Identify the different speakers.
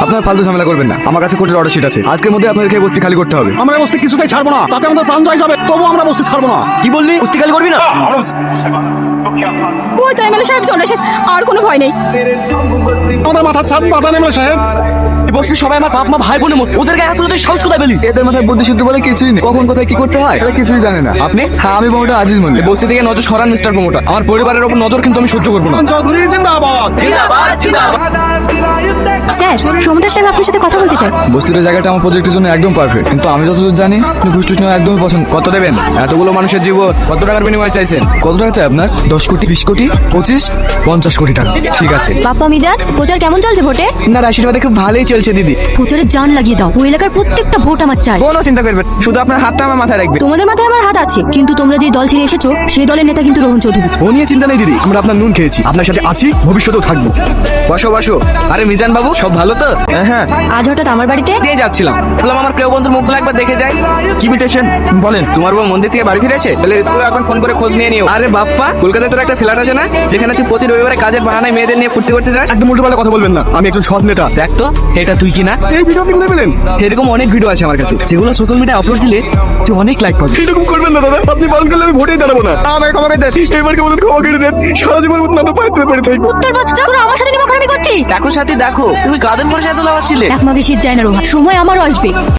Speaker 1: আপনার ফালতু ঝামেলা করবেন না, আমার কাছে কোর্টের অর্ডার শিট আছে। আজকের মধ্যে আপনাদের খেয়ে বস্তি খালি করতে হবে।
Speaker 2: আমরা বস্তি কিছুতেই ছাড়বো না, তাতে আমাদের প্রাণ জয় যাবে, তবু আমরা বস্তি ছাড়বো না।
Speaker 1: কি বললি? বস্তি খালি করবি না?
Speaker 3: ওই তো এমএলএ সাহেব চলে এসেছে, আর কোনো ভয় নেই।
Speaker 2: আমাদের মাথার ছাদ বাঁচান এমএলএ সাহেব।
Speaker 1: এই বস্তির সবাই আমার বাপ মা ভাই বোনের মতো, ওদের গায়ে হাত তুলতে সাহস কোথায় পেলি? এদের মাথায় বুদ্ধি শুদ্ধ বলে কিছুই নেই, কখন কোথায় কি করতে হয় এরা কিছুই জানে না। আপনি? হ্যাঁ, আমি প্রমোটার আজিজ মল্লিক। এই বস্তি থেকে নজর সরান মিস্টার প্রমোটার, আমার পরিবারের উপর নজর কিন্তু আমি সহ্য করবো না।
Speaker 2: চৌধুরী জিন্দাবাদ।
Speaker 3: স্যার, প্রমোটার সাহেব আপনার সাথে কথা বলতে চাই।
Speaker 1: বস্তির জায়গাটা আমার প্রজেক্টের জন্য একদম পারফেক্ট, কিন্তু আমি যতদূর জানি আপনি ঘুষ টুস নেওয়া একদমই পছন্দ। কত দেবেন? এতগুলো মানুষের জীবন কত টাকার বিনিময় চাইছেন? কত টাকা চাই আপনার? 10 কোটি, 20 কোটি, 25, 50 কোটি টাকা। ঠিক আছে।
Speaker 3: বাপ্পা মিজান, প্রচার কেমন চলছে ভোটে?
Speaker 1: না, আশীর্বাদে খুব ভালোই চলছে দিদি।
Speaker 3: প্রচারে জান লাগিয়ে দাও, ওই এলাকার প্রত্যেকটা ভোট আমার চাই।
Speaker 1: কোনো চিন্তা করবেন, শুধু আপনার হাতটা আমার মাথায় রাখবে।
Speaker 3: তোমাদের মাথায় আমার হাত আছে, কিন্তু তোমরা যে দল ছেড়ে এসেছো সেই দলের নেতা কিন্তু রোহন চৌধুরী।
Speaker 1: ও নিয়ে চিন্তা নেই দিদি, আমরা আপনার নুন খেয়েছি, আপনার সাথে আছি, ভবিষ্যতেও থাকবো। বসো বসো। আরে মিজান বাবু, সব ভালো তো? হ্যাঁ,
Speaker 3: আজ হঠাৎ আমার বাড়িতে?
Speaker 1: দিয়ে যাচ্ছিলাম, বললাম আমার প্রিয় বন্ধুর মুখগুলো একবার দেখে যাই। কি বলতেছেন বলেন? তোমার বউ মন্দির থেকে বাড়ি ফিরেছে? তাহলে স্কুলে এখন ফোন করে খোঁজ নিয়ে নিও। আরে বাপ্পা, কলকাতায় তোর একটা ফ্ল্যাট আছে না, যেখানে তুই প্রতি রবিবারে কাজের বাহানায় মেয়েদের নিয়ে ফুর্তি করতে যাস?
Speaker 2: একদম উল্টোপাল্টা কথা বলবেন না, আমি একজন সৎ নেতা।
Speaker 1: দেখ তো, এটা তুই কি না?
Speaker 2: এই ভিডিও আপনি কোথায় পেলেন?
Speaker 1: এরকম অনেক ভিডিও আছে আমার কাছে, যেগুলো সোশ্যাল মিডিয়ায় আপলোড দিলে তুই অনেক লাইক পাবি।
Speaker 2: এরকম করবেন না দাদা, আপনি বারণ করলে আমি ভোটেই দাঁড়াবো না। আমাকে ক্ষমা করে দেন, এবারকে বলুন ক্ষমা করে দেন, সারা জীবন মতন আমরা পাইতে পড়ে থাকবো।
Speaker 3: উত্তর বাচ্চা, তোরা আমার সাথে নিমাখারামি করছিস?
Speaker 1: দেখো সাথী দেখো, তুমি গার্ডেন পরে এত লাগাচ্ছিলে।
Speaker 3: এক মাঘে শীত যায় না রোহন, সময় আমারও আসবে।